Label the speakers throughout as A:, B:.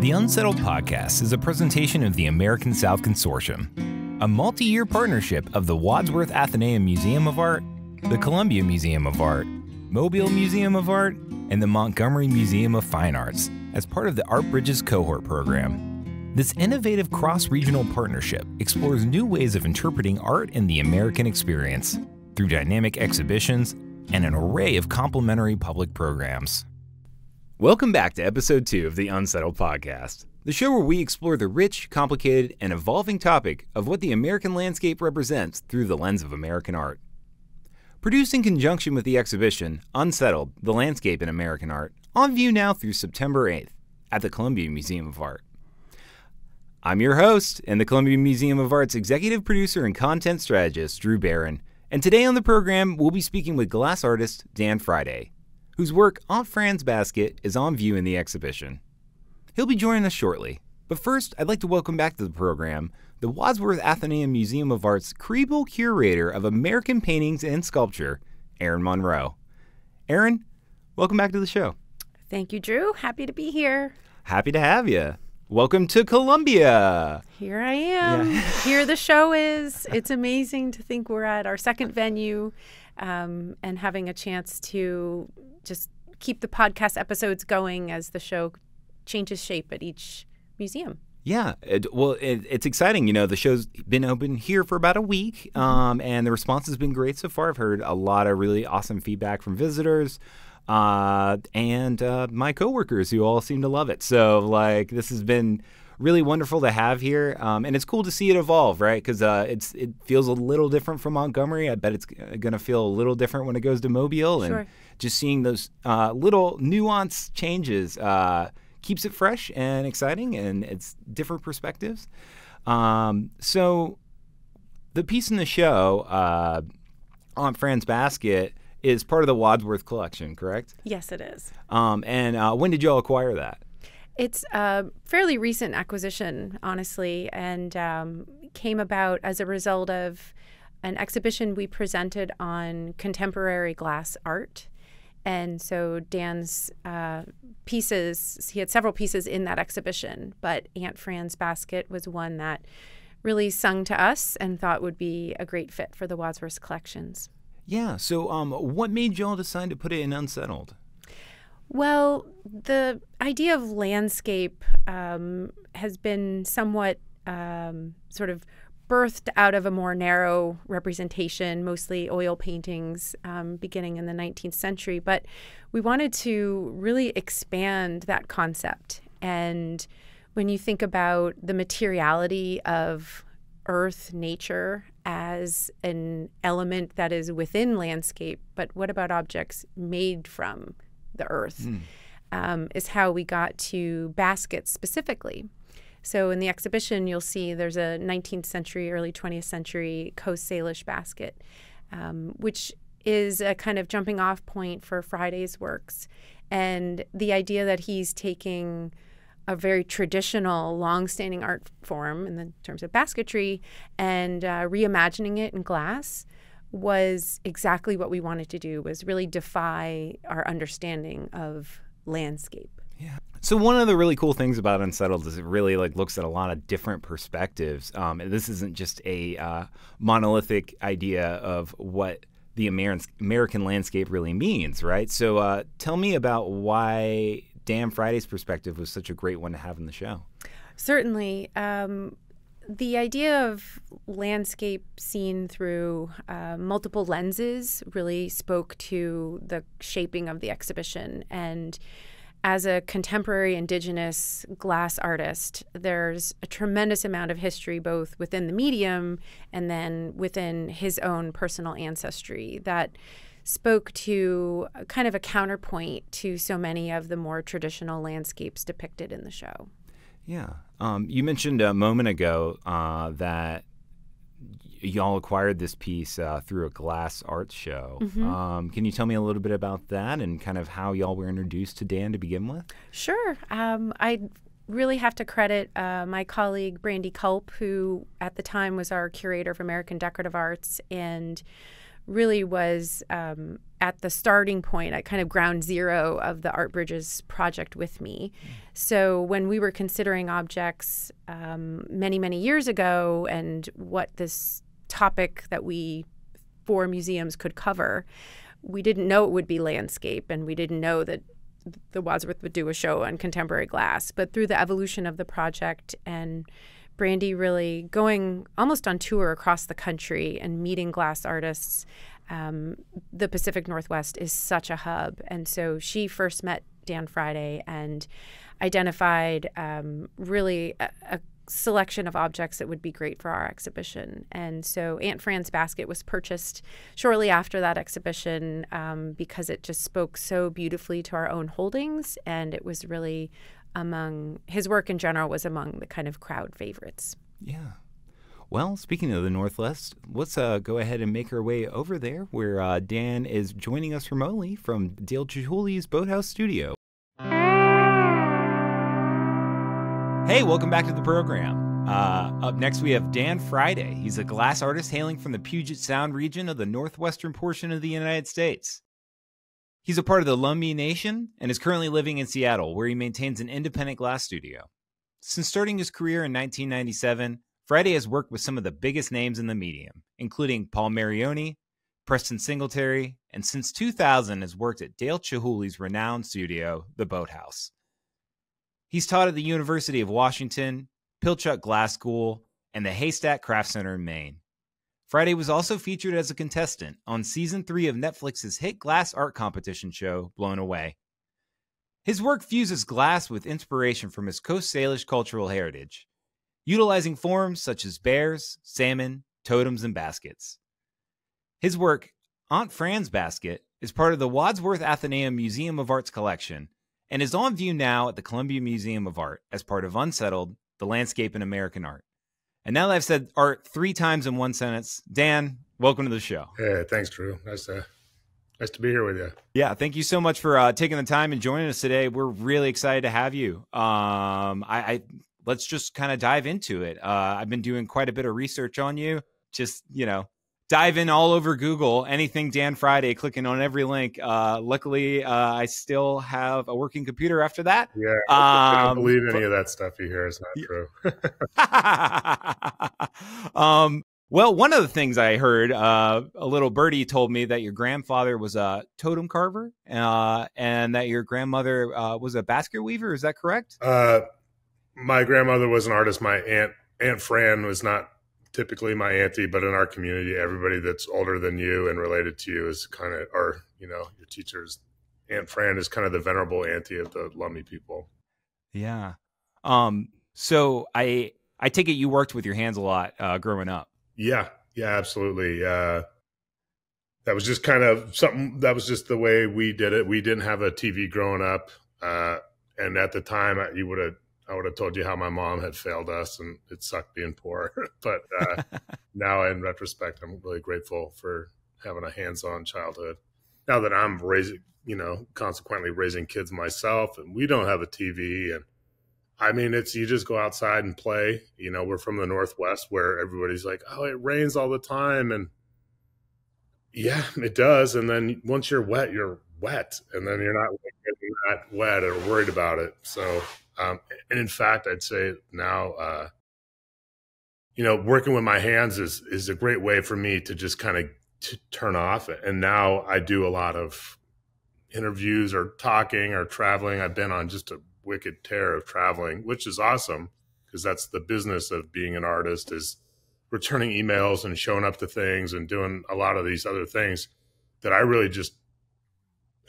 A: The Unsettled Podcast is a presentation of the American South Consortium, a multi-year partnership of the Wadsworth Atheneum Museum of Art, the Columbia Museum of Art, Mobile Museum of Art, and the Montgomery Museum of Fine Arts as part of the Art Bridges Cohort Program. This innovative cross-regional partnership explores new ways of interpreting art in the American experience through dynamic exhibitions and an array of complementary public programs. Welcome back to Episode 2 of the Unsettled Podcast, the show where we explore the rich, complicated, and evolving topic of what the American landscape represents through the lens of American art. Produced in conjunction with the exhibition, Unsettled, The Landscape in American Art, on view now through September 8th at the Columbia Museum of Art. I'm your host and the Columbia Museum of Art's executive producer and content strategist, Drew Barron, and today on the program, we'll be speaking with glass artist Dan Friday, whose work Aunt Fran's Basket is on view in the exhibition. He'll be joining us shortly, but first, I'd like to welcome back to the program the Wadsworth Atheneum Museum of Art's Krieble Curator of American Paintings and Sculpture, Erin Monroe. Erin, welcome back to the show.
B: Thank you, Drew. Happy to be here.
A: Happy to have you. Welcome to Columbia.
B: Here I am. Yeah. Here the show is. It's amazing to think we're at our second venue and having a chance to just keep the podcast episodes going as the show changes shape at each museum.
A: Yeah, it's exciting. You know, the show's been open here for about a week, and the response has been great so far. I've heard a lot of really awesome feedback from visitors and my coworkers who all seem to love it. So, like, this has been really wonderful to have here, and it's cool to see it evolve, right? Because it feels a little different from Montgomery. I bet it's going to feel a little different when it goes to Mobile,
B: Sure.
A: and just seeing those little nuanced changes keeps it fresh and exciting, and it's different perspectives. So the piece in the show, Aunt Fran's Basket, is part of the Wadsworth collection, correct?
B: Yes, it is.
A: And when did y'all acquire that?
B: It's a fairly recent acquisition, honestly, and came about as a result of an exhibition we presented on contemporary glass art. And so Dan's pieces, he had several pieces in that exhibition, but Aunt Fran's Basket was one that really sung to us and thought would be a great fit for the Wadsworth collections.
A: Yeah, so what made y'all decide to put it in Unsettled?
B: Well, the idea of landscape has been somewhat sort of birthed out of a more narrow representation, mostly oil paintings beginning in the 19th century. But we wanted to really expand that concept. And when you think about the materiality of earth, nature, as an element that is within landscape, but what about objects made from the earth, is how we got to baskets specifically. So in the exhibition, you'll see there's a 19th century, early 20th century Coast Salish basket, which is a kind of jumping off point for Friday's works. And the idea that he's taking a very traditional, long-standing art form in the terms of basketry and reimagining it in glass was exactly what we wanted to do, was really defy our understanding of landscape.
A: Yeah. So one of the really cool things about Unsettled is it really looks at a lot of different perspectives. This isn't just a monolithic idea of what the American landscape really means, right? So tell me about why Dan Friday's perspective was such a great one to have in the show.
B: Certainly. The idea of landscape seen through multiple lenses really spoke to the shaping of the exhibition. And as a contemporary Indigenous glass artist, there's a tremendous amount of history both within the medium and then within his own personal ancestry that spoke to kind of a counterpoint to so many of the more traditional landscapes depicted in the show.
A: Yeah. You mentioned a moment ago that y'all acquired this piece through a glass art show. Can you tell me a little bit about that and kind of how y'all were introduced to Dan to begin with?
B: Sure. I really have to credit my colleague Brandy Culp, who at the time was our curator of American Decorative Arts and really was at the starting point, at kind of ground zero of the Art Bridges project with me. So when we were considering objects many, many years ago and what this topic that we, for museums, could cover, we didn't know it would be landscape, and we didn't know that the Wadsworth would do a show on contemporary glass. But through the evolution of the project and Brandy really going almost on tour across the country and meeting glass artists, the Pacific Northwest is such a hub. And so she first met Dan Friday and identified really a selection of objects that would be great for our exhibition. And so Aunt Fran's basket was purchased shortly after that exhibition because it just spoke so beautifully to our own holdings, and it was really his work in general was among the kind of crowd favorites.
A: Yeah. Well, speaking of the Northwest, let's go ahead and make our way over there where Dan is joining us remotely from Dale Chihuly's Boathouse studio. Hey, welcome back to the program. Up next, we have Dan Friday. He's a glass artist hailing from the Puget Sound region of the northwestern portion of the United States. He's a part of the Lumbee Nation and is currently living in Seattle, where he maintains an independent glass studio. Since starting his career in 1997, Friday has worked with some of the biggest names in the medium, including Paul Marioni, Preston Singletary, and since 2000 has worked at Dale Chihuly's renowned studio, the Boathouse. He's taught at the University of Washington, Pilchuck Glass School, and the Haystack Craft Center in Maine. Friday was also featured as a contestant on Season 3 of Netflix's hit glass art competition show, Blown Away. His work fuses glass with inspiration from his Coast Salish cultural heritage, utilizing forms such as bears, salmon, totems, and baskets. His work, Aunt Fran's Basket, is part of the Wadsworth Athenaeum Museum of Art's collection and is on view now at the Columbia Museum of Art as part of Unsettled, the Landscape in American Art. And now that I've said art 3 times in one sentence, Dan, welcome to the show.
C: Hey, thanks, Drew. Nice to be here with you.
A: Yeah, thank you so much for taking the time and joining us today. We're really excited to have you. Let's just kind of dive into it. I've been doing quite a bit of research on you. Just, dive in all over Google, anything Dan Friday, clicking on every link. Luckily, I still have a working computer after that.
C: Yeah, I don't believe any of that stuff you hear is not true.
A: Well, one of the things I heard, a little birdie told me that your grandfather was a totem carver and that your grandmother was a basket weaver. Is that correct?
C: My grandmother was an artist. My Aunt Fran was not typically my auntie, but in our community, everybody that's older than you and related to you is kind of, or, your teachers. Aunt Fran is kind of the venerable auntie of the Lumbee people.
A: Yeah. So I take it you worked with your hands a lot growing up.
C: Yeah, absolutely. That was just kind of something, that was just the way we did it. We didn't have a TV growing up. And at the time, I would have told you how my mom had failed us and it sucked being poor. But now in retrospect, I'm really grateful for having a hands-on childhood. Now that I'm consequently raising kids myself, and we don't have a TV. And I mean, you just go outside and play. We're from the Northwest where everybody's like, oh, it rains all the time. And yeah, it does. And then once you're wet, you're wet. And then you're not getting that wet or worried about it. So, and in fact, I'd say now, working with my hands is a great way for me to just kind of turn off. And now I do a lot of interviews or talking or traveling. I've been on just a wicked tear of traveling, which is awesome because that's the business of being an artist, is returning emails and showing up to things and doing a lot of these other things that I really just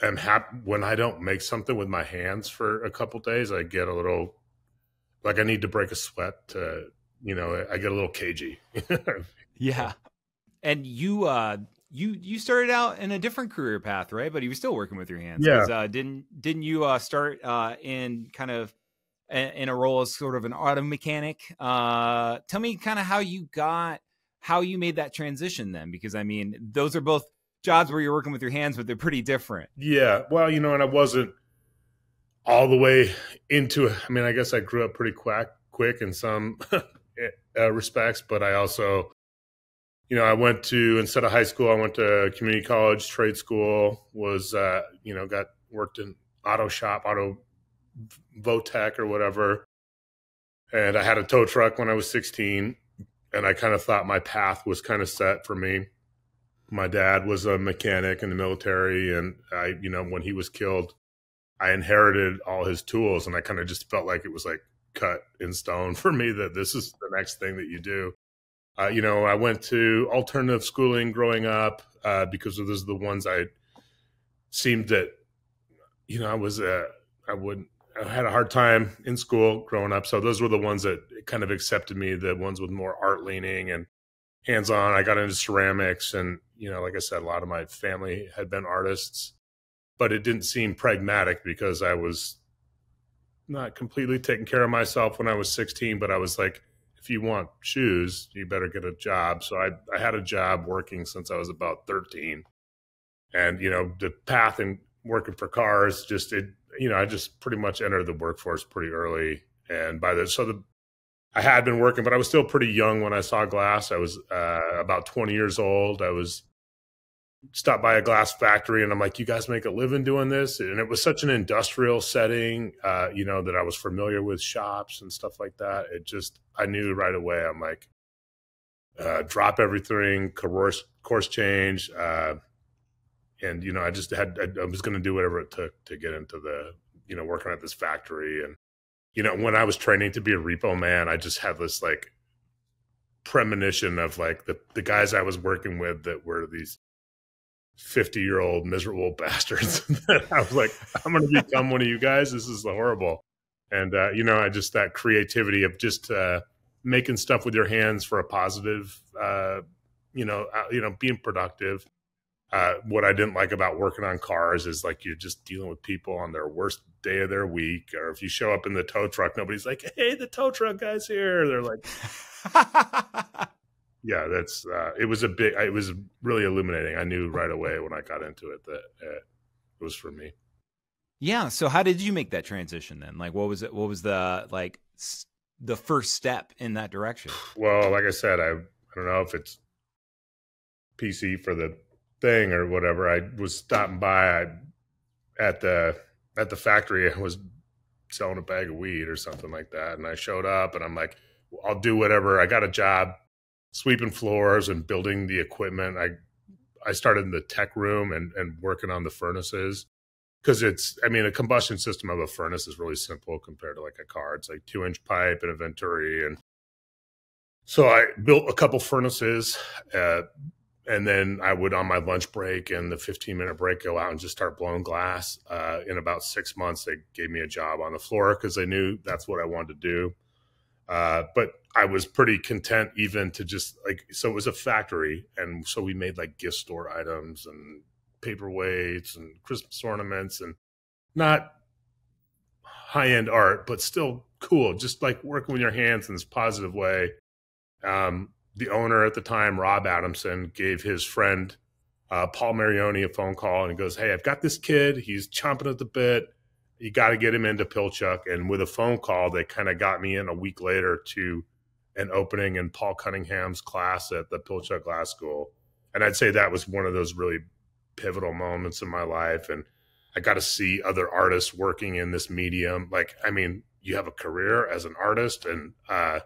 C: am happy. When I don't make something with my hands for a couple days, I get a little like I need to break a sweat to, I get a little cagey.
A: Yeah. And you started out in a different career path, right? But you were still working with your hands.
C: Yeah.
A: Didn't you start in kind of in a role as sort of an auto mechanic? Tell me kind of how you made that transition then, because I mean, those are both jobs where you're working with your hands, but they're pretty different.
C: Yeah. Well, and I wasn't all the way into it. I mean, I guess I grew up pretty quick in some respects, but I also I went to, instead of high school, I went to community college, trade school, worked in auto shop, auto Votech or whatever. And I had a tow truck when I was 16, and I kind of thought my path was kind of set for me. My dad was a mechanic in the military, and when he was killed, I inherited all his tools, and I kind of just felt like it was like cut in stone for me that this is the next thing that you do. I went to alternative schooling growing up because those are the ones I seemed that, I had a hard time in school growing up. So those were the ones that kind of accepted me, the ones with more art leaning and hands-on. I got into ceramics, and, like I said, a lot of my family had been artists, but it didn't seem pragmatic because I was not completely taking care of myself when I was 16, but I was like, if you want shoes, you better get a job. So I had a job working since I was about 13. And, the path in working for cars, I just pretty much entered the workforce pretty early. And I had been working, but I was still pretty young when I saw glass. I was about 20 years old. I was stopped by a glass factory, and I'm like, you guys make a living doing this? And it was such an industrial setting, that I was familiar with shops and stuff like that. I knew right away. I'm like, drop everything, course change. And, I was going to do whatever it took to get into working at this factory. And, when I was training to be a repo man, I just had this like premonition of like the guys I was working with that were these 50-year-old miserable bastards. I was like, I'm going to become one of you guys. This is horrible. And, that creativity of just making stuff with your hands for a positive, being productive. What I didn't like about working on cars is like you're just dealing with people on their worst day of their week. Or if you show up in the tow truck, nobody's like, hey, the tow truck guy's here. They're like, yeah, it was really illuminating. I knew right away when I got into it that it was for me.
A: Yeah. So how did you make that transition then? Like, what was it? What was the first step in that direction?
C: Well, like I said, I don't know if it's PC for the thing or whatever. I was stopping by at the factory. I was selling a bag of weed or something like that. And I showed up and I'm like, I'll do whatever. I got a job sweeping floors and building the equipment. I started in the tech room and working on the furnaces because a combustion system of a furnace is really simple compared to like a car. It's like 2-inch pipe and a venturi. And so I built a couple furnaces, and then I would, on my lunch break and the 15-minute break, go out and just start blowing glass. In about 6 months, they gave me a job on the floor because they knew that's what I wanted to do. But I was pretty content even to just so it was a factory. And so we made like gift store items and paperweights and Christmas ornaments and not high-end art, but still cool. Just like working with your hands in this positive way. The owner at the time, Rob Adamson, gave his friend, Paul Marioni, a phone call, and he goes, hey, I've got this kid. He's chomping at the bit. You got to get him into Pilchuck. And with a phone call, they kind of got me in a week later to an opening in Paul Cunningham's class at the Pilchuck Glass School. And I'd say that was one of those really pivotal moments in my life. And I got to see other artists working in this medium. You have a career as an artist, and a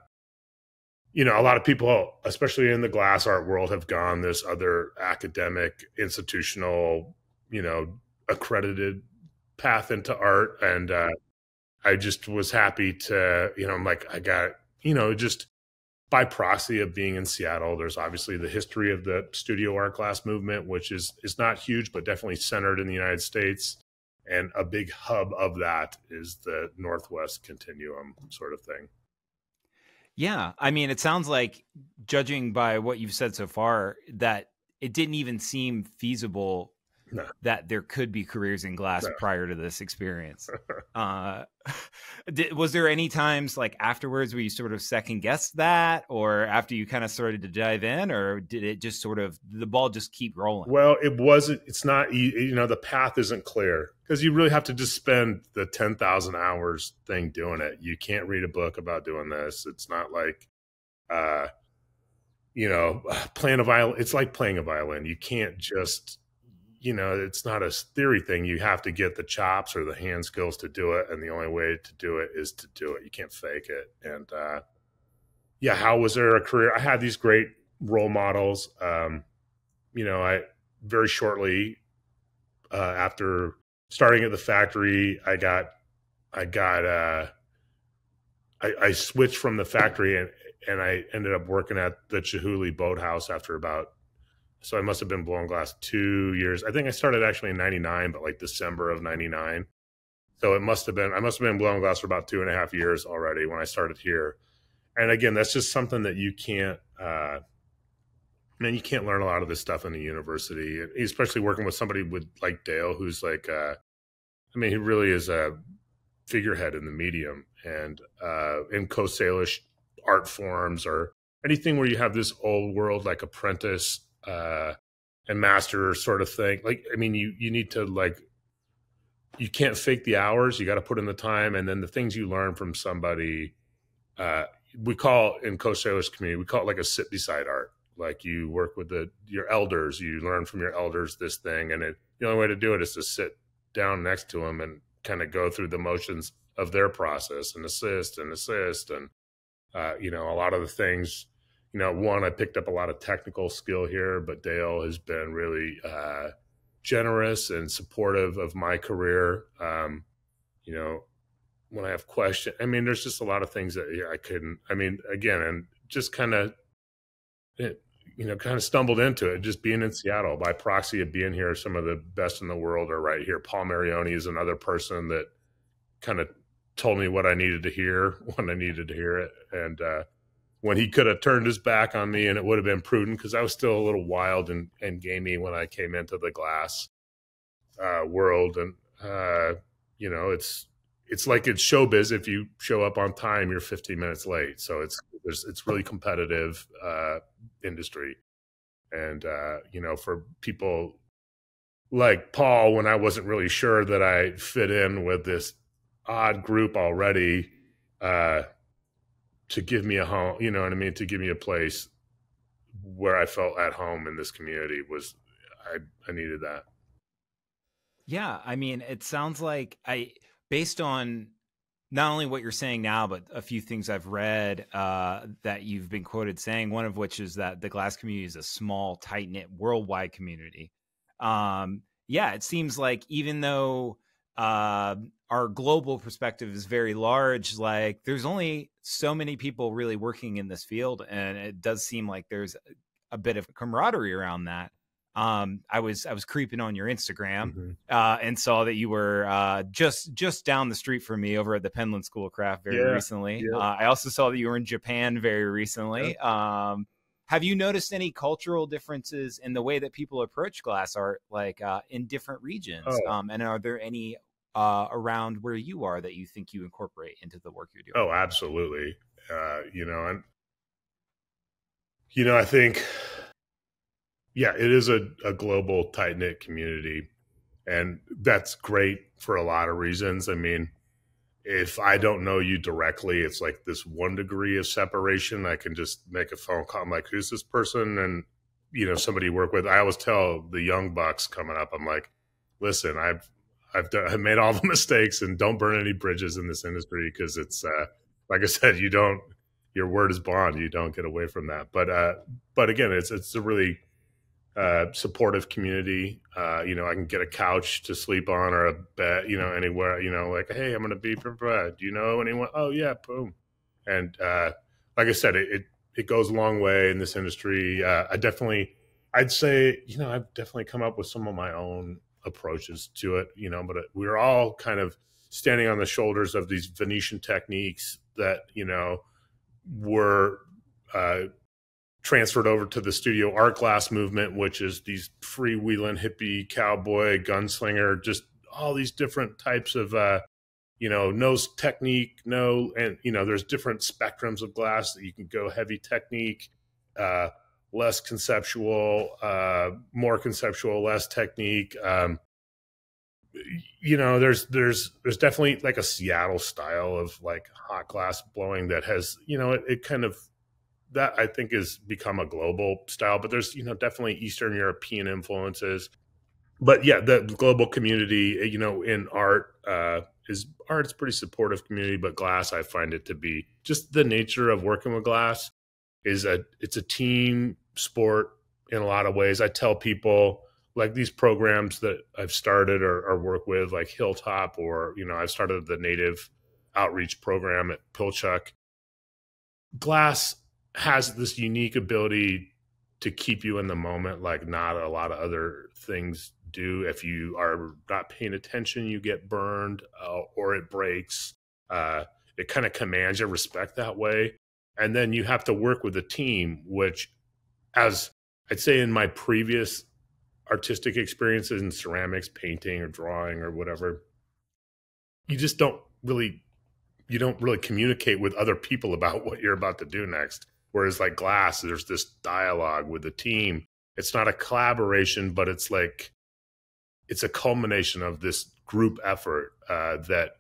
C: lot of people, especially in the glass art world, have gone this other academic, institutional, accredited path into art. And I just was happy to, I got, just by proxy of being in Seattle, there's obviously the history of the studio art glass movement, which is not huge, but definitely centered in the United States. And a big hub of that is the Northwest Continuum sort of thing.
A: Yeah. It sounds like, judging by what you've said so far, that it didn't even seem feasible that there could be careers in glass prior to this experience. Was there any times afterwards where you sort of second guessed that, or after you kind of started to dive in, or did it just sort of, the ball just keep rolling?
C: Well, it's not, the path isn't clear because you really have to just spend the 10,000 hours thing doing it. You can't read a book about doing this. It's not like, playing a violin, it's like playing a violin. You can't just, it's not a theory thing. You have to get the chops or the hand skills to do it. And the only way to do it is to do it. You can't fake it. And how was there a career? I had these great role models. I very shortly after starting at the factory, I switched from the factory and I ended up working at the Chihuly Boathouse so I must have been blowing glass 2 years. I think I started actually in 99, but like December of 99. So I must have been blowing glass for about 2.5 years already when I started here. And again, that's just something that you can't learn a lot of this stuff in the university, especially working with somebody like Dale, who's like, he really is a figurehead in the medium and in Coast Salish art forms or anything where you have this old world, like apprentice and master sort of thing. Like, you need to you can't fake the hours. You got to put in the time. And then the things you learn from somebody, we call in Coast Salish community, we call it like a sit beside art. Like you work with your elders, you learn from your elders this thing. And the only way to do it is to sit down next to them and kind of go through the motions of their process and assist. And, a lot of the things, I picked up a lot of technical skill here, but Dale has been really generous and supportive of my career. When I have questions, there's just a lot of things that I couldn't, again, and just kind of stumbled into it, just being in Seattle by proxy of being here. Some of the best in the world are right here. Paul Marioni is another person that kind of told me what I needed to hear when I needed to hear it. And when he could have turned his back on me and it would have been prudent, because I was still a little wild and gamey when I came into the glass world. And, it's like it's showbiz. If you show up on time, you're 15 minutes late. So it's really competitive industry. And, for people like Paul, when I wasn't really sure that I fit in with this odd group already, to give me a home, to give me a place where I felt at home in this community I needed that.
A: Yeah. It sounds like based on not only what you're saying now, but a few things I've read that you've been quoted saying, one of which is that the glass community is a small, tight-knit, worldwide community. It seems like even though our global perspective is very large, like there's only so many people really working in this field, and it does seem like there's a bit of camaraderie around that. I was creeping on your Instagram and saw that you were just down the street from me over at the Penland School of Craft very recently. Yeah. I also saw that you were in Japan very recently. Yeah. Have you noticed any cultural differences in the way that people approach glass art, like in different regions? And are there any around where you are that you think you incorporate into the work you're doing?
C: Oh, absolutely. I think, it is a global tight-knit community, and that's great for a lot of reasons. If I don't know you directly, it's like this 1 degree of separation. I can just make a phone call. I'm like, who's this person? And, somebody you work with. I always tell the young bucks coming up, I'm like, listen, I've made all the mistakes, and don't burn any bridges in this industry, because it's, like I said, your word is bond. You don't get away from that. But again, it's a really supportive community. I can get a couch to sleep on or a bed, anywhere, like, hey, I'm going to be prepared. Do you know anyone? Oh yeah. Boom. And, like I said, it goes a long way in this industry. I'd say, I've definitely come up with some of my own approaches to it, but we're all kind of standing on the shoulders of these Venetian techniques that, were, transferred over to the studio art glass movement, which is these freewheeling hippie cowboy gunslinger, just all these different types of nose technique, and there's different spectrums of glass that you can go heavy technique, less conceptual, more conceptual, less technique. There's definitely like a Seattle style of like hot glass blowing that has, it kind of that I think has become a global style, but there's, definitely Eastern European influences. But yeah, the global community, in art's pretty supportive community, but glass, I find it to be just the nature of working with glass it's a team sport in a lot of ways. I tell people, like, these programs that I've started or work with, like Hilltop, or, I've started the native outreach program at Pilchuck. Glass has this unique ability to keep you in the moment, like not a lot of other things do. If you are not paying attention, you get burned or it breaks. It kind of commands your respect that way. And then you have to work with a team, which, as I'd say in my previous artistic experiences in ceramics, painting or drawing or whatever, you don't really communicate with other people about what you're about to do next. Whereas like glass, there's this dialogue with the team. It's not a collaboration, but it's a culmination of this group effort that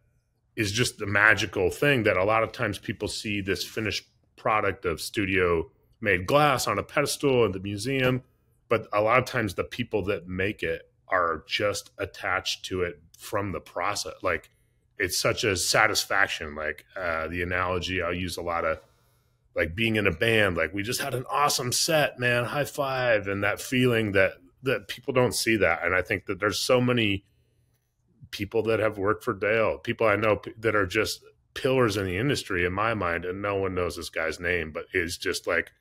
C: is just a magical thing that a lot of times people see this finished product of studio made glass on a pedestal in the museum. But a lot of times the people that make it are just attached to it from the process. Like, it's such a satisfaction. Like the analogy I'll use a lot of, like being in a band, like we just had an awesome set, man, high five. And that feeling that people don't see that. And I think that there's so many people that have worked for Dale, people I know that are just pillars in the industry in my mind. And no one knows this guy's name, but is just like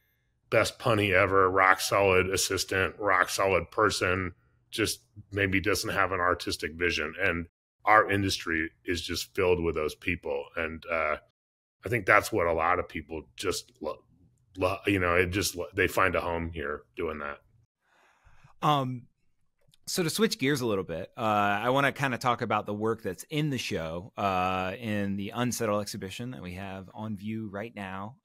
C: best punny ever, rock solid assistant, rock solid person, just maybe doesn't have an artistic vision. And our industry is just filled with those people. And I think that's what a lot of people just love, they find a home here doing that.
A: So to switch gears a little bit, I want to kind of talk about the work that's in the show, in the Unsettled exhibition that we have on view right now,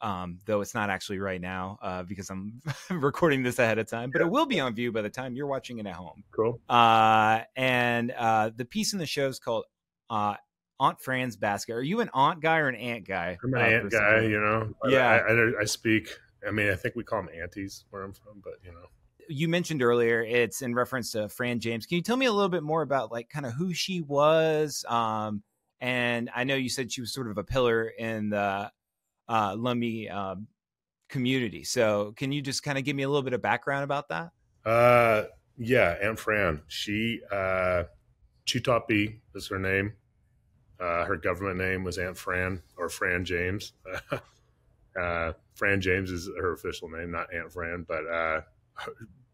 A: though it's not actually right now because I'm recording this ahead of time, but it will be on view by the time you're watching it at home.
C: Cool.
A: And the piece in the show is called Aunt Fran's Basket. Are you an aunt guy or an aunt guy?
C: I'm an aunt guy,
A: Yeah.
C: I speak, I think we call them aunties where I'm from, but
A: You mentioned earlier it's in reference to Fran James. Can you tell me a little bit more about like kind of who she was? And I know you said she was sort of a pillar in the Lumbee community. So can you just kind of give me a little bit of background about that?
C: Yeah, Aunt Fran. She Chutapi is her name. Her government name was Aunt Fran, or Fran James. Fran James is her official name, not Aunt Fran, but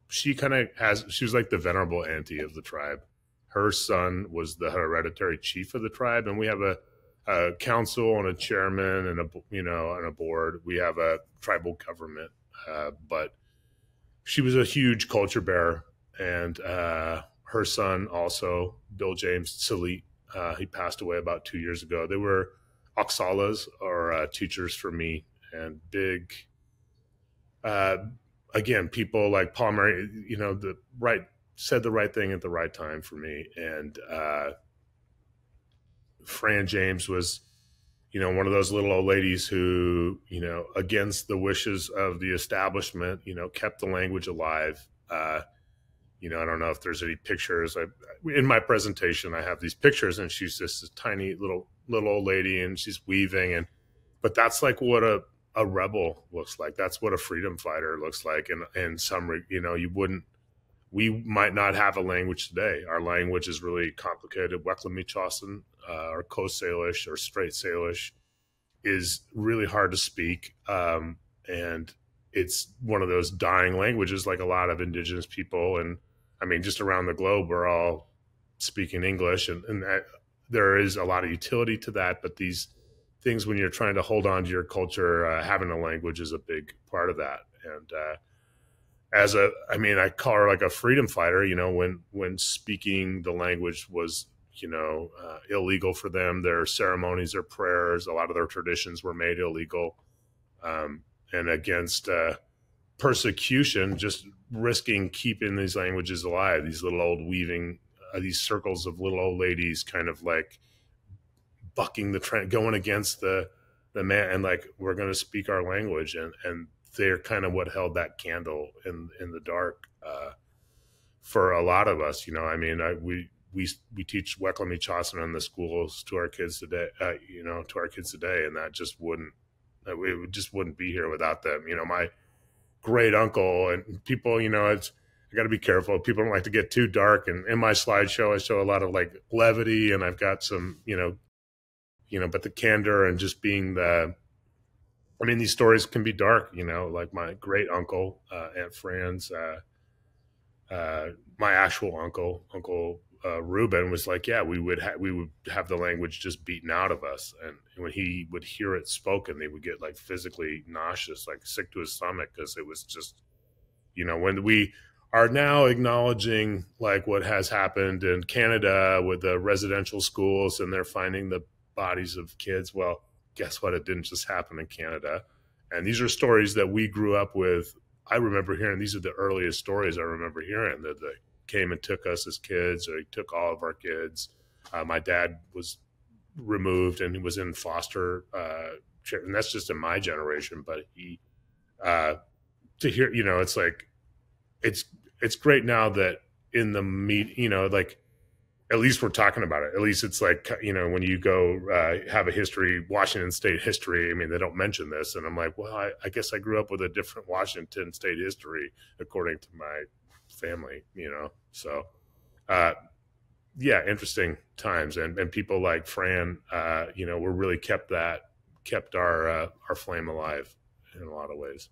C: she was like the venerable auntie of the tribe. Her son was the hereditary chief of the tribe, and we have a council and a chairman and a board. We have a tribal government, but she was a huge culture bearer. And her son also, Bill James Salit, he passed away about 2 years ago. They were Oxalas, or teachers for me, and big. Again, people like Paul Murray, said the right thing at the right time for me. And Fran James was, one of those little old ladies who, against the wishes of the establishment, kept the language alive. I don't know if there's any pictures. In my presentation, I have these pictures, and she's just a tiny little old lady, and she's weaving. But that's like what a rebel looks like. That's what a freedom fighter looks like. And we might not have a language today. Our language is really complicated. Weklamichasan, or Coast Salish, or Straight Salish, is really hard to speak. And it's one of those dying languages, like a lot of indigenous people. And just around the globe, we're all speaking English, and there is a lot of utility to that. But these things, when you're trying to hold on to your culture, having a language is a big part of that. And I call her like a freedom fighter, when speaking the language was, illegal for them. Their ceremonies, their prayers, a lot of their traditions were made illegal. And against persecution, just risking keeping these languages alive, these little old weaving, these circles of little old ladies kind of like bucking the trend, going against the man, and like, we're going to speak our language. And they're kind of what held that candle in the dark for a lot of us. You know, I mean, we teach Weklami Chasen in the schools to our kids today, and that just wouldn't, it just wouldn't be here without them. You know, my great uncle and people, you know, I got to be careful. People don't like to get too dark. And in my slideshow, I show a lot of like levity, and I've got some, but the candor and just being these stories can be dark, you know, like my great uncle, Aunt Fran's, my actual Uncle Reuben was like, yeah, we would have the language just beaten out of us. And when he would hear it spoken, they would get like physically nauseous, like sick to his stomach. Cause it was just, you know, when we are now acknowledging like what has happened in Canada with the residential schools, and they're finding the bodies of kids. Well, guess what? It didn't just happen in Canada. And these are stories that we grew up with. I remember hearing, these are the earliest stories I remember hearing, that they came and took us as kids, or he took all of our kids. My dad was removed and he was in foster care, and that's just in my generation. But he, to hear, you know, it's like, it's great now that in the meet, you know, like, at least we're talking about it. At least it's like, you know, when you go have a history, Washington State history, I mean, they don't mention this. And I'm like, well, I guess I grew up with a different Washington State history according to my family, you know? So, yeah, interesting times. And people like Fran, you know, we're really kept our flame alive in a lot of ways.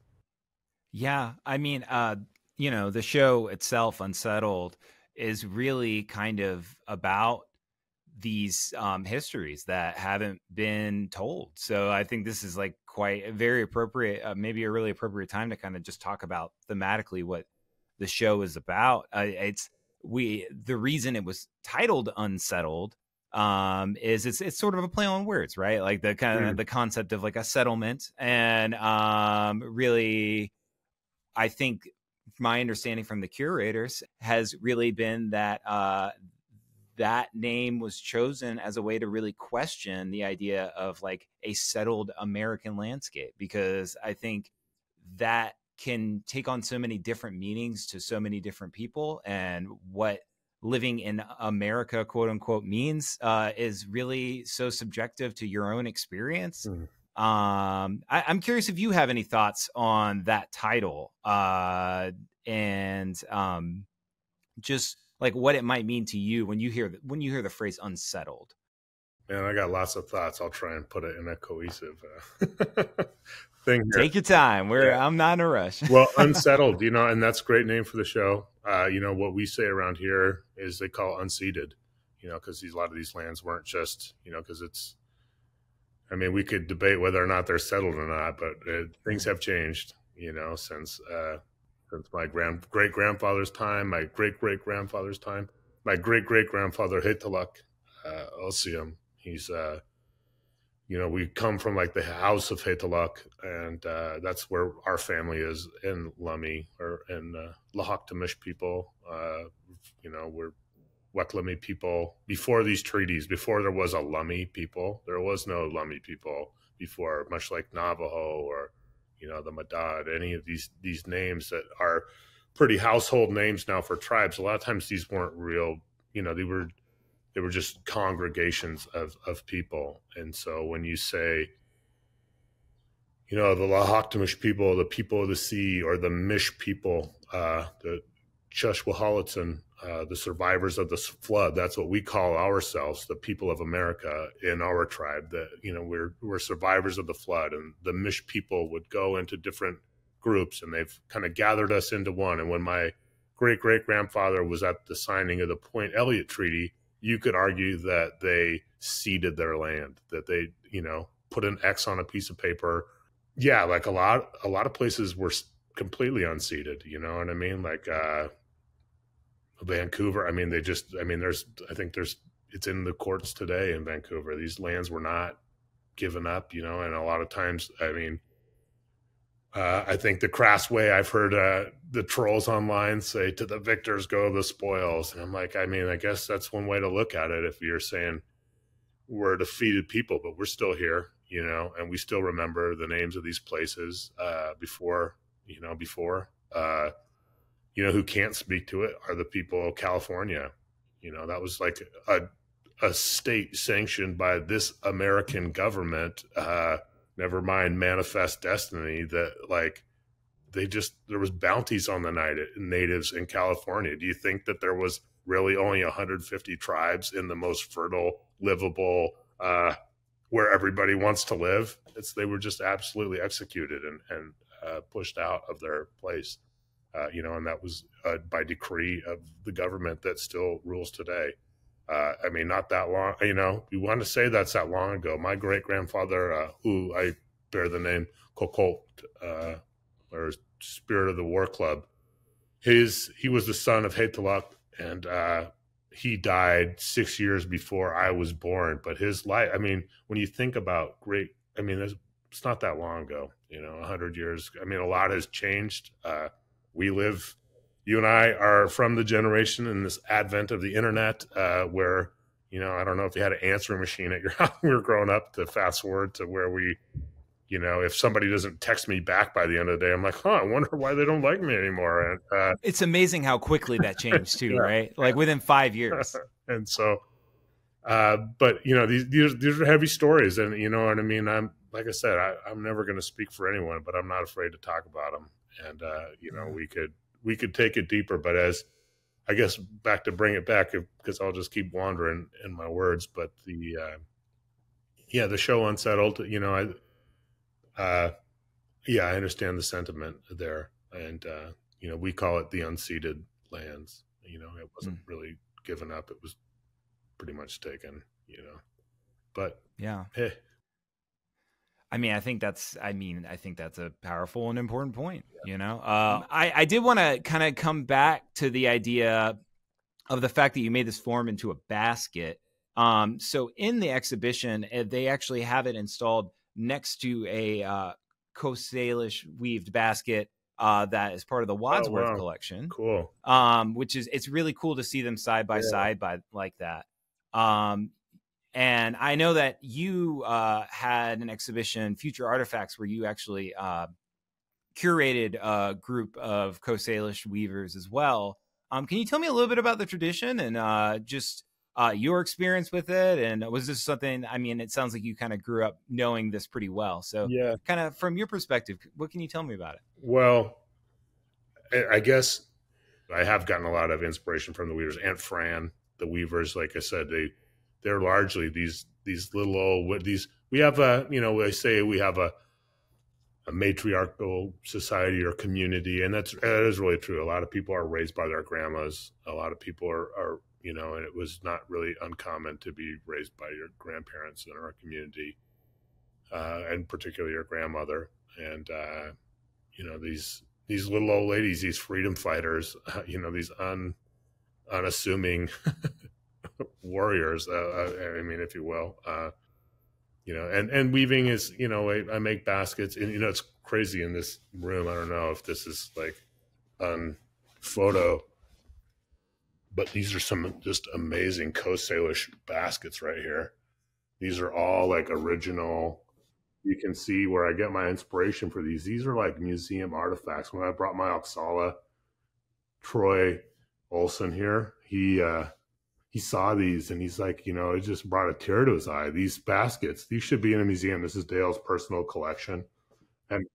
A: Yeah. I mean, you know, the show itself, Unsettled, is really kind of about these histories that haven't been told. So I think this is like quite a very appropriate, maybe a really appropriate time to kind of just talk about thematically what the show is about. The reason it was titled Unsettled is it's sort of a play on words, right? Like the kind of the concept of like a settlement, and really, I think my understanding from the curators has really been that that name was chosen as a way to really question the idea of like a settled American landscape, because I think that can take on so many different meanings to so many different people, and what living in America, quote unquote, means is really so subjective to your own experience. I'm curious if you have any thoughts on that title, and just like what it might mean to you when you hear the phrase unsettled.
C: Man, I got lots of thoughts. I'll try and put it in a cohesive thing here.
A: Take your time. I'm not in a rush.
C: Well, Unsettled, you know, and that's a great name for the show. You know, what we say around here is they call unceded, you know, because a lot of these lands weren't just, you know, because I mean, we could debate whether or not they're settled or not, but things have changed, you know, since my great-grandfather's time, my great-great-grandfather's time. My great-great-grandfather, Haystack Craft, he's, you know, we come from like the house of Haystack, and that's where our family is in Lummi, or in Lahakhtamish people. You know, we're Weklami people. Before these treaties, before there was a Lummi people, there was no Lummi people before, much like Navajo or, you know, the Madad, any of these names that are pretty household names now for tribes. A lot of times these weren't real, you know, they were just congregations of people. And so when you say, you know, the Lahakhtamish people, the people of the sea, or the Mish people, the Chushwahalitzin, the survivors of the flood, that's what we call ourselves, the people of America in our tribe. That, you know, we're survivors of the flood, and the Mish people would go into different groups, and they've kind of gathered us into one. And when my great-great-grandfather was at the signing of the Point Elliott Treaty, you could argue that they ceded their land, that they, you know, put an X on a piece of paper. Yeah, like a lot of places were completely unceded, you know what I mean? Like Vancouver, I mean, it's in the courts today in Vancouver. These lands were not given up, you know, and a lot of times, I mean, I think the crass way I've heard the trolls online say, to the victors go the spoils. And I'm like, I mean, I guess that's one way to look at it. If you're saying we're a defeated people, but we're still here, you know, and we still remember the names of these places before, you know, who can't speak to it are the people of California. You know, that was like a state sanctioned by this American government, never mind manifest destiny, that like there was bounties on the natives in California. Do you think that there was really only 150 tribes in the most fertile, livable, where everybody wants to live? They were just absolutely executed and pushed out of their place. You know, and that was by decree of the government that still rules today. I mean, not that long, you know, you want to say that's that long ago. My great grandfather, who I bear the name Kokot, or Spirit of the War Club, he was the son of Haystack, and he died 6 years before I was born. But his life, I mean, when you think about it's not that long ago, you know, 100 years. I mean, a lot has changed. You and I are from the generation in this advent of the internet, where, you know, I don't know if you had an answering machine at your house when we were growing up, to fast forward to where we, you know, if somebody doesn't text me back by the end of the day, I'm like, I wonder why they don't like me anymore. And
D: it's amazing how quickly that changed too,
C: yeah.
D: Right? Like within 5 years.
C: And so, but you know, these are heavy stories, and you know what I mean? Like I said, I'm never going to speak for anyone, but I'm not afraid to talk about them. And, you know, we could take it deeper, but as I guess back to bring it back, because I'll just keep wandering in my words, but the show Unsettled, you know, I understand the sentiment there. And, you know, we call it the unceded lands. You know, it wasn't really given up. It was pretty much taken, you know, but
D: yeah.
C: Hey.
D: I think that's a powerful and important point, you know. I did want to kind of come back to the idea of the fact that you made this form into a basket. So in the exhibition, they actually have it installed next to a Coast Salish weaved basket that is part of the Wadsworth collection.
C: Cool.
D: Which it's really cool to see them side by side like that. And I know that you had an exhibition, Future Artifacts, where you actually curated a group of Coast Salish weavers as well. Can you tell me a little bit about the tradition and just your experience with it? And was this something, I mean, it sounds like you kind of grew up knowing this pretty well. So kind of from your perspective, what can you tell me about it?
C: Well, I guess I have gotten a lot of inspiration from the weavers. Aunt Fran, the weavers, like I said, they're largely these little old, we have they say we have a matriarchal society or community, and that is really true. A lot of people are raised by their grandmas. A lot of people are you know, and it was not really uncommon to be raised by your grandparents in our community, and particularly your grandmother. And you know, these little old ladies, these freedom fighters, you know, these unassuming warriors, I mean, if you will, you know, and weaving is, you know, I make baskets, and, you know, it's crazy in this room. I don't know if this is like on photo, but these are some just amazing Coast Salish baskets right here. These are all like original. You can see where I get my inspiration for these. These are like museum artifacts. When I brought my Oksala, Troy Olson here, he saw these and he's like, you know, it just brought a tear to his eye. These baskets, these should be in a museum. This is Dale's personal collection. And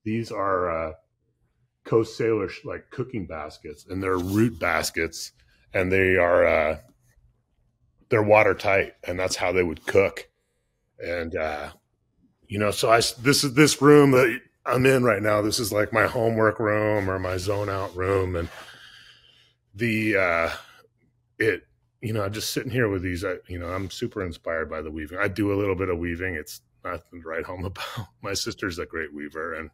C: these are Coast Salish like cooking baskets, and they're root baskets, and they're watertight, and that's how they would cook. And, you know, so this room that I'm in right now, this is like my homework room or my zone out room. And you know, I'm just sitting here with these, you know, I'm super inspired by the weaving. I do a little bit of weaving. It's nothing to write home about. My sister's a great weaver, and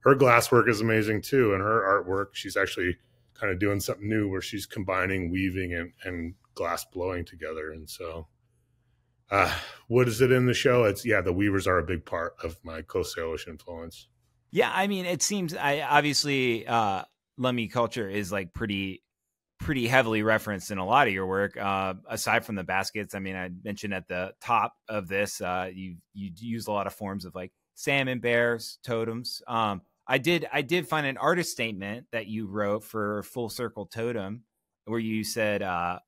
C: her glasswork is amazing too. And her artwork, she's actually kind of doing something new where she's combining weaving and glass blowing together. And so, what is it in the show? It's, the weavers are a big part of my Coast Salish influence.
D: Yeah. I mean, it seems obviously Lummi culture is like pretty pretty heavily referenced in a lot of your work, aside from the baskets. I mean, I mentioned at the top of this, you use a lot of forms of like salmon, bears, totems. I did find an artist statement that you wrote for Full Circle Totem, where you said,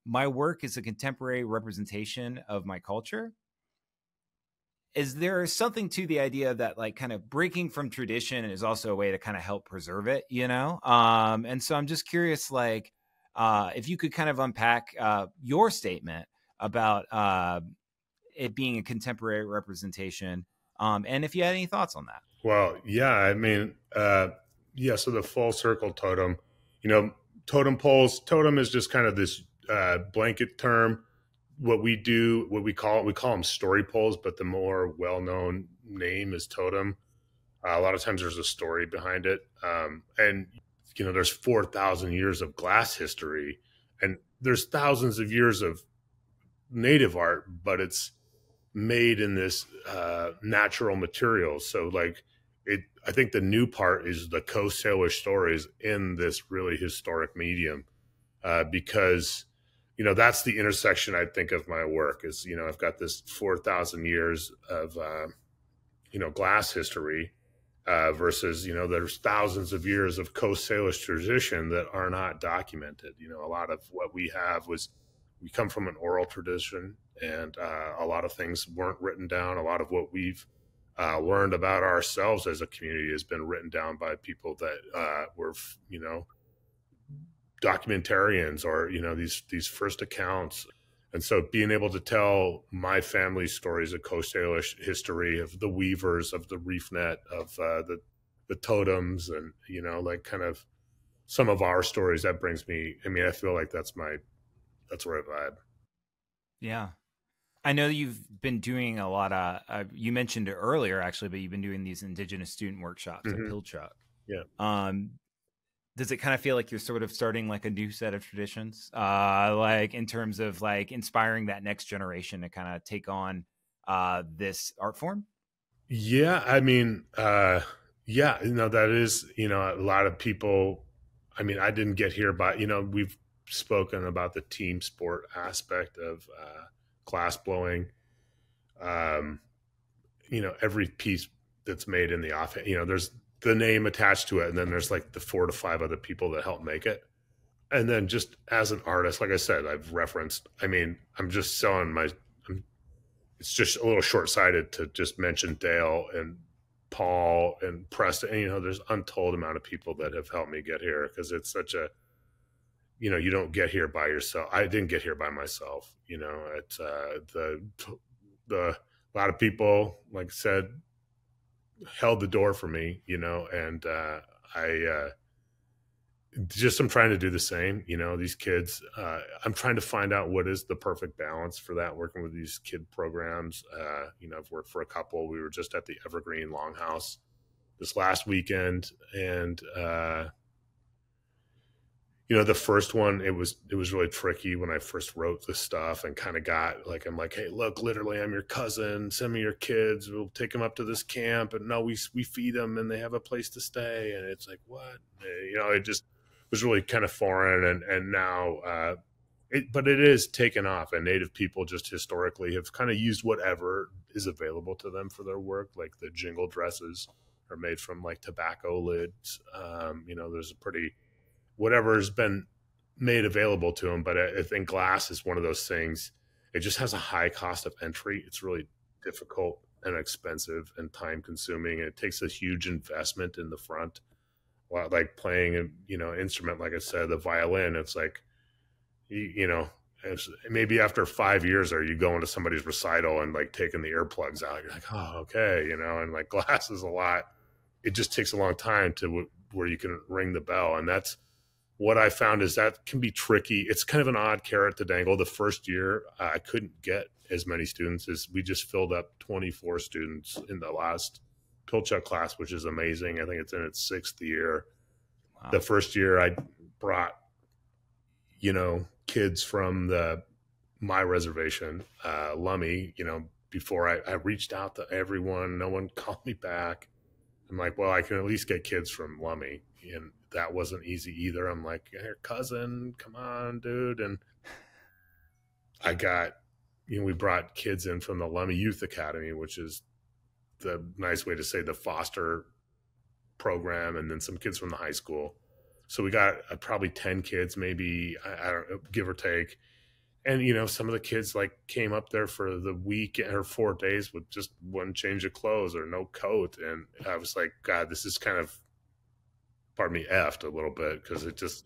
D: my work is a contemporary representation of my culture. Is there something to the idea that like kind of breaking from tradition is also a way to kind of help preserve it, you know? And so I'm just curious, like, if you could kind of unpack your statement about it being a contemporary representation, and if you had any thoughts on that.
C: Well, yeah, I mean, yeah, so the Full Circle Totem, you know, totem poles, totem is just kind of this blanket term. What we do, what we call them story poles, but the more well-known name is totem. A lot of times there's a story behind it. And, you know, there's 4,000 years of glass history, and there's thousands of years of native art, but it's made in this natural materials. So like I think the new part is the Coast Salish stories in this really historic medium, because you know, that's the intersection I think of my work is, you know, I've got this 4,000 years of, you know, glass history versus, you know, there's thousands of years of Coast Salish tradition that are not documented. You know, a lot of what we have was, we come from an oral tradition, and a lot of things weren't written down. A lot of what we've learned about ourselves as a community has been written down by people that were, you know, documentarians, or, you know, these first accounts. And so being able to tell my family's stories of Coast Salish history, of the weavers, of the reef net, of the totems, and, you know, like kind of some of our stories, that brings me, I mean, I feel like that's where I vibe.
D: Yeah. I know you've been doing a lot of, you mentioned it earlier actually, but you've been doing these Indigenous student workshops at Pilchuck.
C: Yeah.
D: Does it kind of feel like you're sort of starting like a new set of traditions, like in terms of like inspiring that next generation to kind of take on this art form?
C: Yeah, I mean, yeah, you know, that is, you know, a lot of people, I mean, I didn't get here by, you know, we've spoken about the team sport aspect of glass blowing. You know, every piece that's made in the office, you know, there's the name attached to it, and then there's like the 4 to 5 other people that help make it. And then just as an artist, like I said, I've referenced, I mean, I'm just selling it's just a little short-sighted to just mention Dale and Paul and Preston. And, you know, there's untold amount of people that have helped me get here, because it's such a, you know, you don't get here by yourself. I didn't get here by myself. You know, it's a lot of people, like I said, held the door for me, you know, and I'm trying to do the same. You know, these kids, I'm trying to find out what is the perfect balance for that, working with these kid programs. You know, I've worked for a couple. We were just at the Evergreen Longhouse this last weekend, and you know, the first one, it was really tricky when I first wrote this stuff, and kind of got like, I'm like, hey, look, literally, I'm your cousin. Send me your kids. We'll take them up to this camp, and no, we feed them, and they have a place to stay. And it's like, what? You know, it just was really kind of foreign, and now, but it is taken off, and Native people just historically have kind of used whatever is available to them for their work. Like the jingle dresses are made from like tobacco lids. You know, there's a pretty, whatever has been made available to them. But I think glass is one of those things. It just has a high cost of entry. It's really difficult and expensive and time consuming. And it takes a huge investment in the front. Like playing a, you know, instrument, like I said, the violin, it's like, you know, maybe after 5 years, are you going to somebody's recital and like taking the earplugs out? You're like, oh, okay. You know, and like glass is a lot. It just takes a long time to where you can ring the bell. And that's what I found, is that can be tricky. It's kind of an odd carrot to dangle. The first year, I couldn't get as many students as we just filled up 24 students in the last Pilchuck class, which is amazing. I think it's in its 6th year. Wow. The first year I brought, you know, kids from my reservation, Lummi, you know, before I reached out to everyone, no one called me back. I'm like, well, I can at least get kids from Lummi, and that wasn't easy either. I'm like, hey, cousin, come on, dude. And I got, we brought kids in from the Lummi Youth Academy, which is the nice way to say the foster program, and then some kids from the high school. So we got probably 10 kids, maybe, I don't know, give or take. And, some of the kids like came up there for the week or 4 days with just one change of clothes or no coat. And I was like, God, this is kind of, pardon me, effed a little bit, because it's just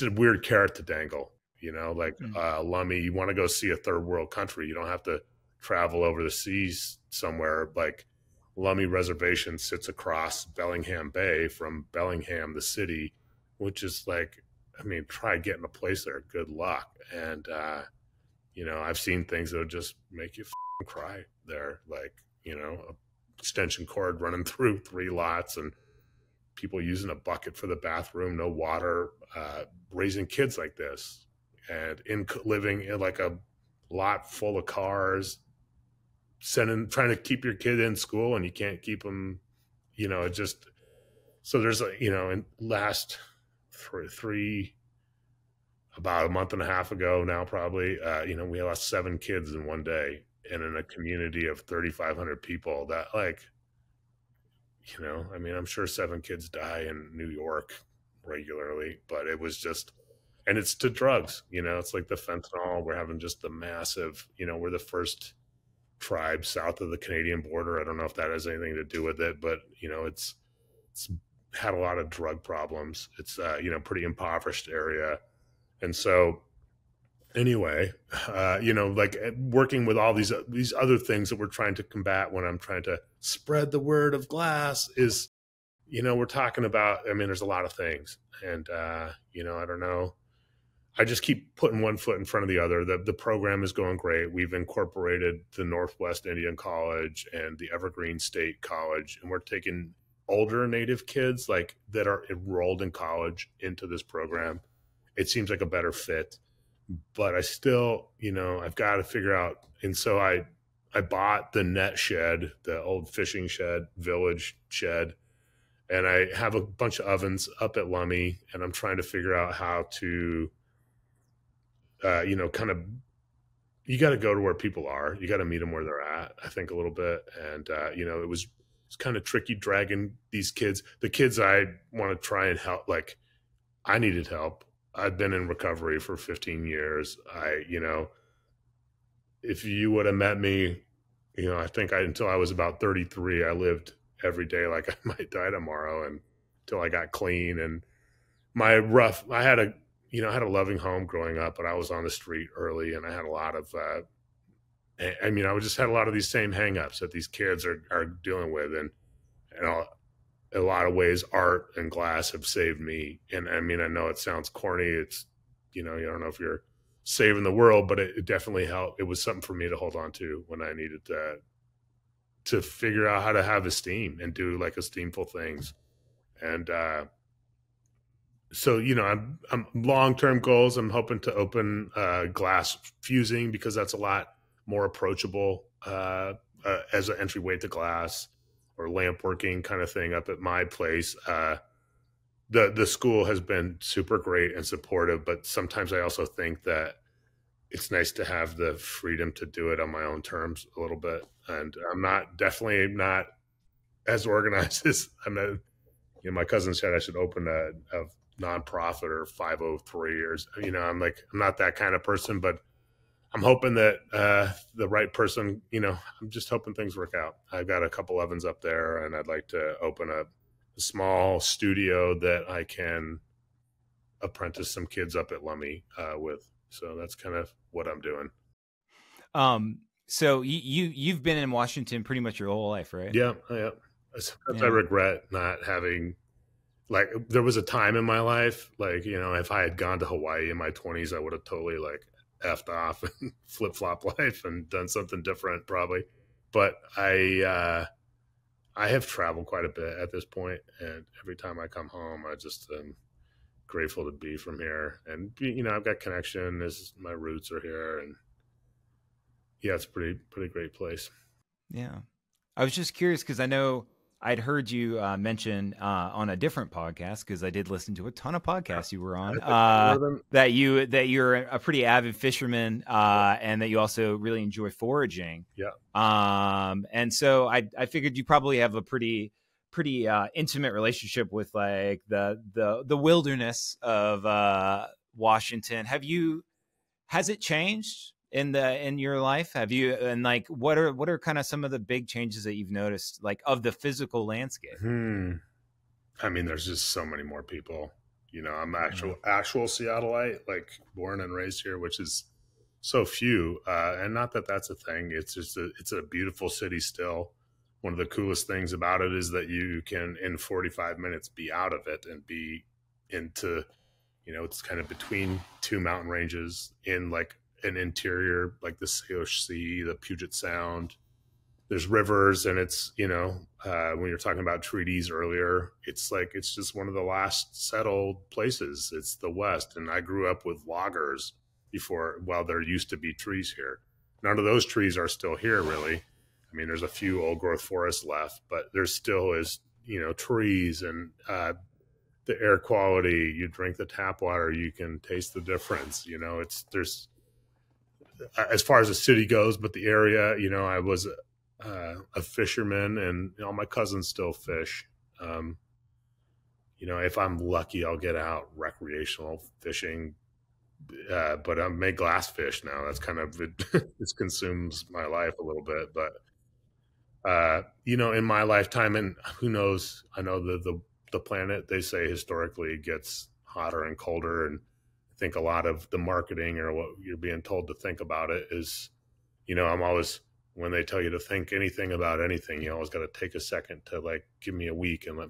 C: a weird carrot to dangle, like Lummi, you want to go see a third world country. You don't have to travel over the seas somewhere. Like Lummi Reservation sits across Bellingham Bay from Bellingham, the city, which is like, try getting a place there. Good luck. And, I've seen things that would just make you cry there. Like, a extension cord running through 3 lots and people using a bucket for the bathroom, no water, raising kids like this, and living in like a lot full of cars, trying to keep your kid in school and you can't keep them, so there's in last about a month and a half ago now, probably, we lost 7 kids in one day, and in a community of 3,500 people that like, I'm sure 7 kids die in New York regularly, but it was just, and it's to drugs, it's like the fentanyl. We're having just the massive, we're the first tribe south of the Canadian border. I don't know if that has anything to do with it, but, it's had a lot of drug problems. It's, pretty impoverished area. And so anyway, like working with all these other things that we're trying to combat when I'm trying to spread the word of glass is, we're talking about, there's a lot of things, and, I don't know. I just keep putting one foot in front of the other. The program is going great. We've incorporated the Northwest Indian College and the Evergreen State College, and we're taking older Native kids like that are enrolled in college into this program. It seems like a better fit, but I still, I've got to figure out. And so I bought the net shed, the old fishing shed, village shed, and I have a bunch of ovens up at Lummi, and I'm trying to figure out how to, kind of, you got to go to where people are. You got to meet them where they're at, I think, a little bit. And, it's kind of tricky dragging these kids, the kids I want to try and help. Like, I needed help. I've been in recovery for 15 years. If you would have met me, I think until I was about 33, I lived every day like I might die tomorrow, and until I got clean. And I had a loving home growing up, but I was on the street early, and I had a lot of, I just had a lot of these same hangups that these kids are dealing with. And in a lot of ways, art and glass have saved me. And I know it sounds corny. It's, I don't know if you're saving the world, but it definitely helped. It was something for me to hold on to when I needed to figure out how to have esteem and do like esteemful things. And, so, I'm long-term goals. I'm hoping to open glass fusing, because that's a lot more approachable as an entryway to glass, or lamp working kind of thing up at my place. The school has been super great and supportive, but sometimes I also think that it's nice to have the freedom to do it on my own terms a little bit. And I'm definitely not as organized as my cousin said I should open a nonprofit or 503 or, I'm not that kind of person, but I'm hoping that the right person, I'm just hoping things work out. I've got a couple ovens up there, and I'd like to open a small studio that I can apprentice some kids up at Lummi with. So that's kind of what I'm doing.
D: So you've been in Washington pretty much your whole life, right?
C: Yeah. Sometimes I regret not having, like, there was a time in my life, like, if I had gone to Hawaii in my 20s, I would have totally like effed off and flip-flop life and done something different probably. But I have traveled quite a bit at this point, and every time I come home, I just am grateful to be from here. And I've got connection. My roots are here, and yeah, it's a pretty great place.
D: Yeah, I was just curious because I know I'd heard you mention on a different podcast, because I did listen to a ton of podcasts you were on, that you're a pretty avid fisherman, and that you also really enjoy foraging.
C: Yeah.
D: And so I figured you probably have a pretty intimate relationship with like the wilderness of Washington. Has it changed in your life? Have you, and like what are kind of some of the big changes that you've noticed, like of the physical landscape?
C: I mean, there's just so many more people. You know, I'm actual Seattleite, like born and raised here, which is so few. And not that that's a thing. It's just it's a beautiful city still. One of the coolest things about it is that you can, in 45 minutes, be out of it and be into, you know, it's kind of between two mountain ranges in like an interior, like the Salish Sea, the Puget Sound. There's rivers, and it's, you know, when you're talking about treaties earlier, it's like, it's just one of the last settled places. It's the West. And I grew up with loggers before, well, there used to be trees here. None of those trees are still here, really. I mean, there's a few old growth forests left, but there still is, you know, trees, and the air quality. You drink the tap water, you can taste the difference. You know, there's as far as the city goes, but the area, you know, I was a fisherman, and all my cousins still fish. You know, if I'm lucky, I'll get out recreational fishing, but I make glass fish now. That's kind of it consumes my life a little bit, but you know, in my lifetime, and who knows, I know the planet, they say historically gets hotter and colder, and I think a lot of the marketing or what you're being told to think about it is, you know, I'm always, when they tell you to think anything about anything, you always got to take a second to like, give me a week and I'll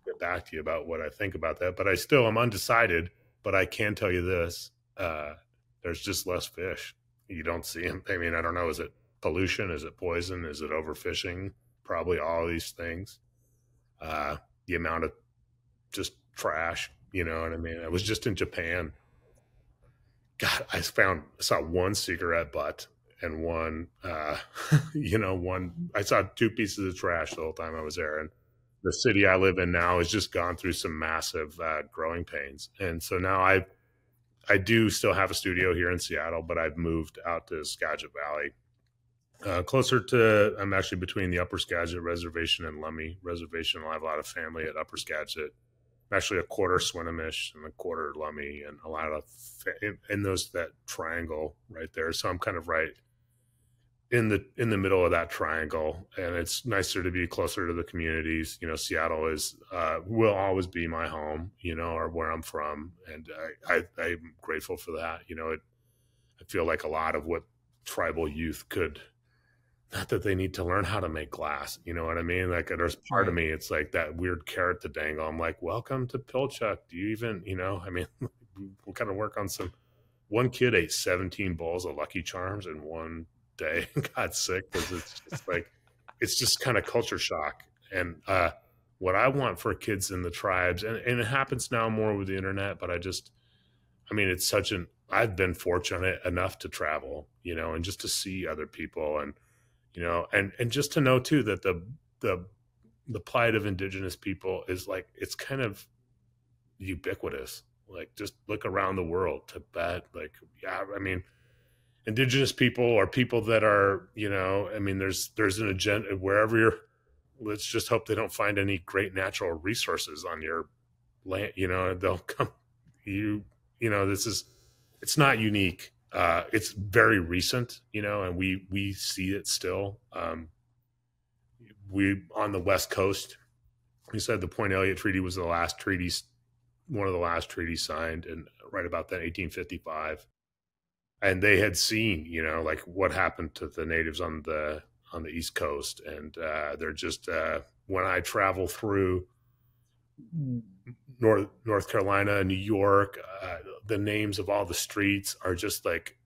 C: get back to you about what I think about that. But I still am undecided, but I can tell you this, there's just less fish. You don't see them. I mean, I don't know. Is it pollution? Is it poison? Is it overfishing? Probably all these things. The amount of just trash, you know what I mean? I was just in Japan. God, I saw one cigarette butt and one, you know, I saw two pieces of trash the whole time I was there. And the city I live in now has just gone through some massive growing pains. And so now I do still have a studio here in Seattle, but I've moved out to Skagit Valley, closer to, I'm actually between the Upper Skagit Reservation and Lummi Reservation. I have a lot of family at Upper Skagit. I'm actually a quarter Swinomish and a quarter Lummi, and a lot of in that triangle right there. So I'm kind of right in the middle of that triangle, and it's nicer to be closer to the communities. You know, Seattle will always be my home, you know, or where I'm from, and I'm grateful for that. You know, I feel like a lot of what tribal youth could, not that they need to learn how to make glass, you know what I mean? Like, there's part of me, it's like that weird carrot to dangle. I'm like, welcome to Pilchuck. Do you even, you know, I mean, we'll kind of work on one kid ate 17 bowls of Lucky Charms in one day and got sick because it's just like, it's just kind of culture shock. And what I want for kids in the tribes, and it happens now more with the internet, but I mean, it's I've been fortunate enough to travel, you know, and just to see other people, and, you know, and just to know too that the plight of Indigenous people is like, it's kind of ubiquitous. Like, just look around the world, Tibet, like, yeah, I mean, Indigenous people are people that are, you know, I mean, there's an agenda wherever let's just hope they don't find any great natural resources on your land, you know, they'll come, you know, it's not unique. It's very recent, you know, and we see it still. We on the West Coast, we said the Point Elliott Treaty was one of the last treaties signed, and right about that 1855. And they had seen, you know, like what happened to the natives on the East Coast, and they're just when I travel through North Carolina, New York, the names of all the streets are just like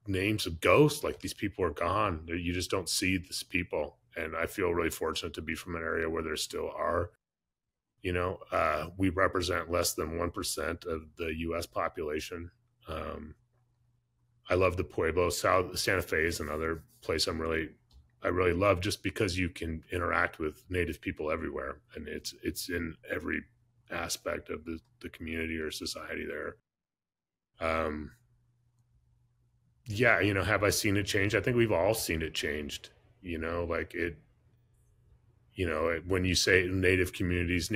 C: names of ghosts. Like, these people are gone. You just don't see these people. And I feel really fortunate to be from an area where there still are, you know, we represent less than 1% of the U.S. population. I love the Pueblo. Santa Fe is another place I'm really I really love, just because you can interact with Native people everywhere, and it's in every aspect of the community or society there. Yeah, have I seen it change? I think we've all seen it changed. Like when you say Native communities,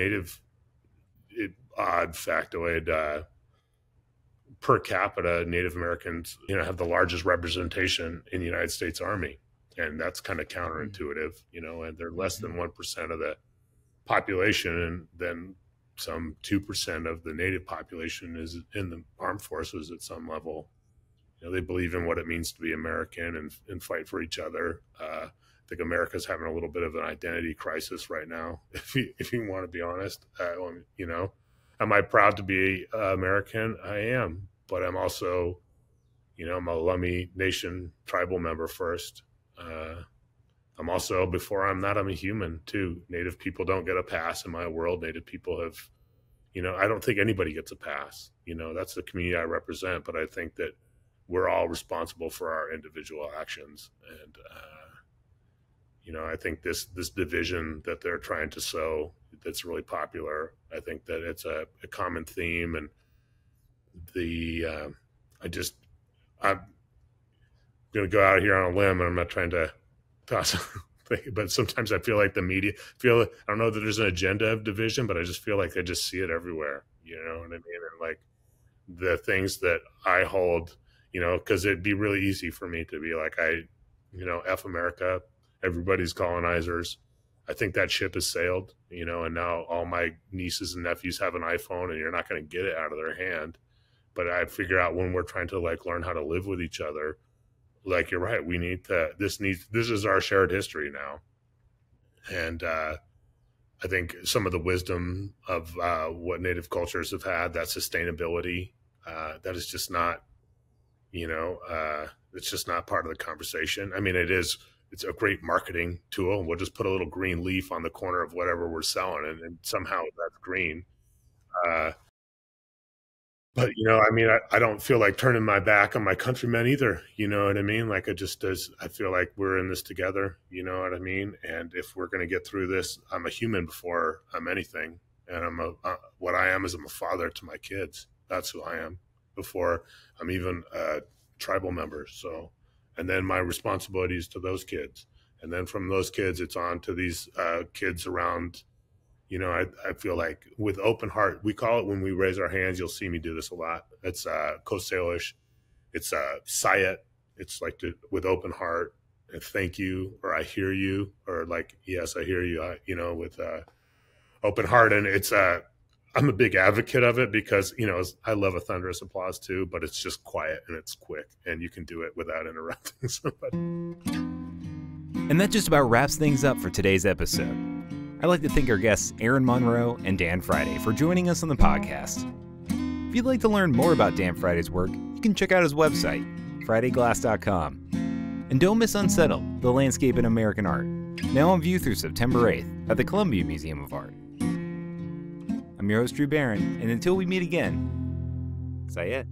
C: odd factoid, per capita, Native Americans, have the largest representation in the United States Army. And that's kind of counterintuitive, and they're less than 1% of the population. And then some 2% of the Native population is in the armed forces at some level. They believe in what it means to be American and fight for each other. I think America's having a little bit of an identity crisis right now, if you want to be honest. Am I proud to be American? I am, but I'm also, I'm a Lummi Nation tribal member first. I'm also, before I'm not, I'm a human too. Native people don't get a pass in my world. Native people have, I don't think anybody gets a pass. That's the community I represent, but I think that we're all responsible for our individual actions. And, I think this division that they're trying to sow, that's really popular. I think that it's a common theme, and I'm going to go out here on a limb, and I'm not trying to toss, but sometimes I feel like the media I don't know that there's an agenda of division, but I just feel like I just see it everywhere. You know what I mean? And like the things that I hold, because it'd be really easy for me to be like, F America, everybody's colonizers. I think that ship has sailed, and now all my nieces and nephews have an iPhone, and you're not going to get it out of their hand. But I figure out when we're trying to learn how to live with each other, you're right, we need to, this is our shared history now. And I think some of the wisdom of what Native cultures have had, that sustainability, that is just not, it's just not part of the conversation. I mean, it's a great marketing tool. We'll just put a little green leaf on the corner of whatever we're selling, and somehow that's green. But, I don't feel like turning my back on my countrymen either. You know what I mean? I feel like we're in this together. You know what I mean? And if we're going to get through this, I'm a human before I'm anything. And what I am is I'm a father to my kids. That's who I am before I'm even a tribal member. So, and then my responsibility is to those kids. And then from those kids, it's on to these kids around. I feel like with open heart, we call it when we raise our hands, you'll see me do this a lot. It's Coast Salish. It's Sayet. It's with open heart, and thank you, or I hear you, or yes, I hear you, with open heart. And it's, I'm a big advocate of it because, I love a thunderous applause too, but it's just quiet and it's quick and you can do it without interrupting somebody.
A: And that just about wraps things up for today's episode. I'd like to thank our guests Erin Monroe and Dan Friday for joining us on the podcast. If you'd like to learn more about Dan Friday's work, you can check out his website, fridayglass.com. And don't miss Unsettled, the landscape in American art, now on view through September 8th at the Columbia Museum of Art. I'm your host, Drew Barron, and until we meet again, Sayet.